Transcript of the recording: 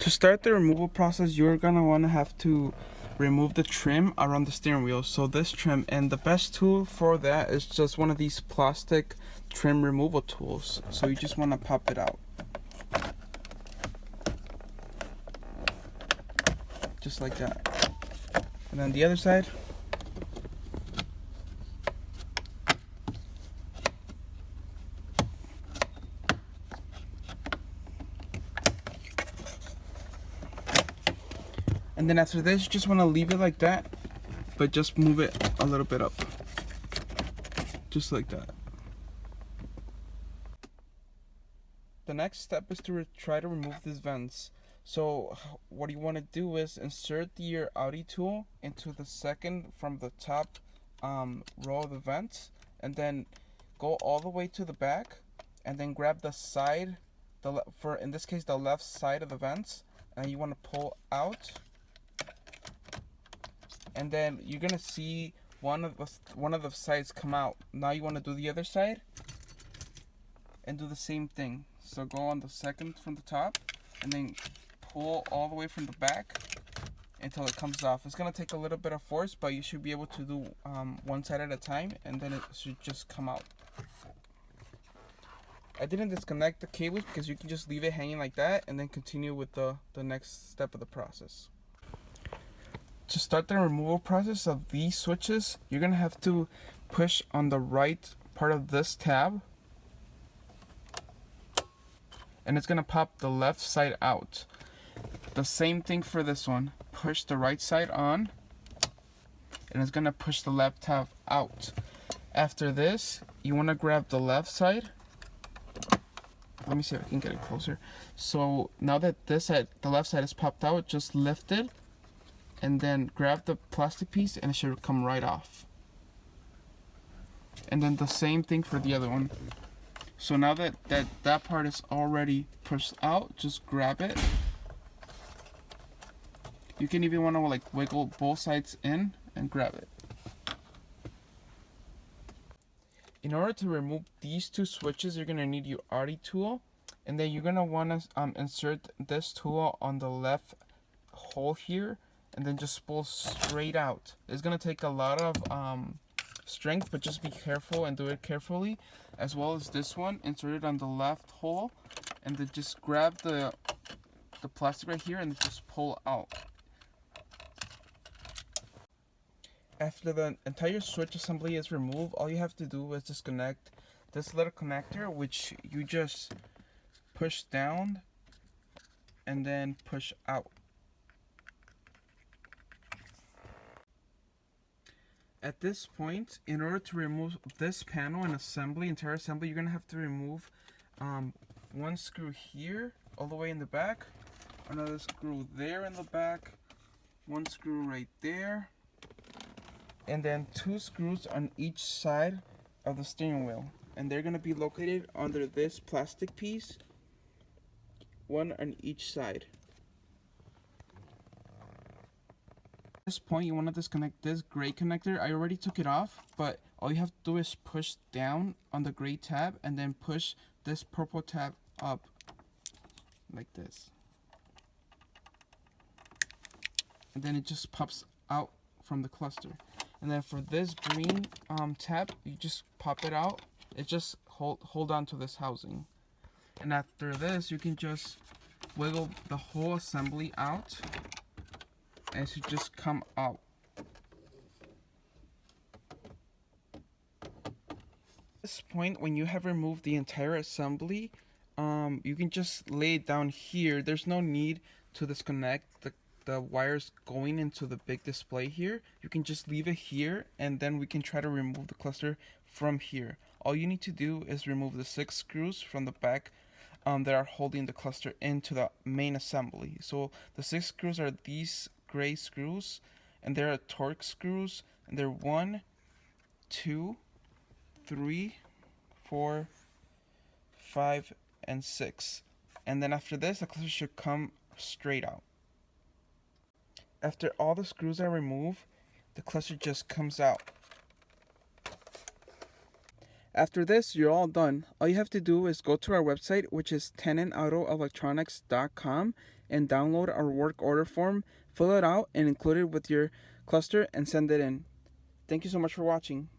To start the removal process, you're gonna wanna have to remove the trim around the steering wheel. So this trim, and the best tool for that is just one of these plastic trim removal tools. So you just wanna pop it out. Just like that. And then the other side. And then after this, you just want to leave it like that, but just move it a little bit up. Just like that. The next step is to try to remove these vents. So what you want to do is insert your Audi tool into the second from the top row of the vents, and then go all the way to the back, and then grab the side, for in this case the left side of the vents, and you want to pull out. And then you're gonna see one of the sides come out. Now you want to do the other side and do the same thing. So go on the second from the top and then pull all the way from the back until it comes off. It's gonna take a little bit of force, but you should be able to do one side at a time, and then it should just come out. I didn't disconnect the cables because you can just leave it hanging like that and then continue with the next step of the process. To start the removal process of these switches, you're gonna have to push on the right part of this tab, and it's gonna pop the left side out. The same thing for this one. Push the right side on, and it's gonna push the left tab out. After this, you wanna grab the left side. Let me see if I can get it closer. So now that this side, the left side is popped out, just lift it and then grab the plastic piece and it should come right off. And then the same thing for the other one. So now that part is already pushed out, just grab it. You can even want to like wiggle both sides in and grab it. In order to remove these two switches, you're gonna need your Audi tool, and then you're gonna want to insert this tool on the left hole here, and then just pull straight out. It's gonna take a lot of strength, but just be careful and do it carefully. As well as this one, insert it on the left hole, and then just grab the plastic right here and then just pull out. After the entire switch assembly is removed, all you have to do is disconnect this little connector, which you just push down and then push out. At this point, in order to remove this panel and entire assembly, you're gonna have to remove one screw here all the way in the back, another screw there in the back, one screw right there, and then two screws on each side of the steering wheel, and they're gonna be located under this plastic piece, one on each side. At this point, you want to disconnect this gray connector. I already took it off, but all you have to do is push down on the gray tab and then push this purple tab up like this, and then it just pops out from the cluster. And then for this green tab, you just pop it out. It just hold on to this housing, and after this you can just wiggle the whole assembly out, and it should just come out. At this point, when you have removed the entire assembly, you can just lay it down here. There's no need to disconnect the wires going into the big display here. You can just leave it here, and then we can try to remove the cluster from here. All you need to do is remove the 6 screws from the back that are holding the cluster into the main assembly. So the 6 screws are these gray screws, and they're torque screws, and they're 1, 2, 3, 4, 5, and 6. And then after this, the cluster should come straight out. After all the screws are removed, the cluster just comes out. After this, you're all done. All you have to do is go to our website, which is TaninAutoElectronics.com, and download our work order form, fill it out, and include it with your cluster and send it in. Thank you so much for watching.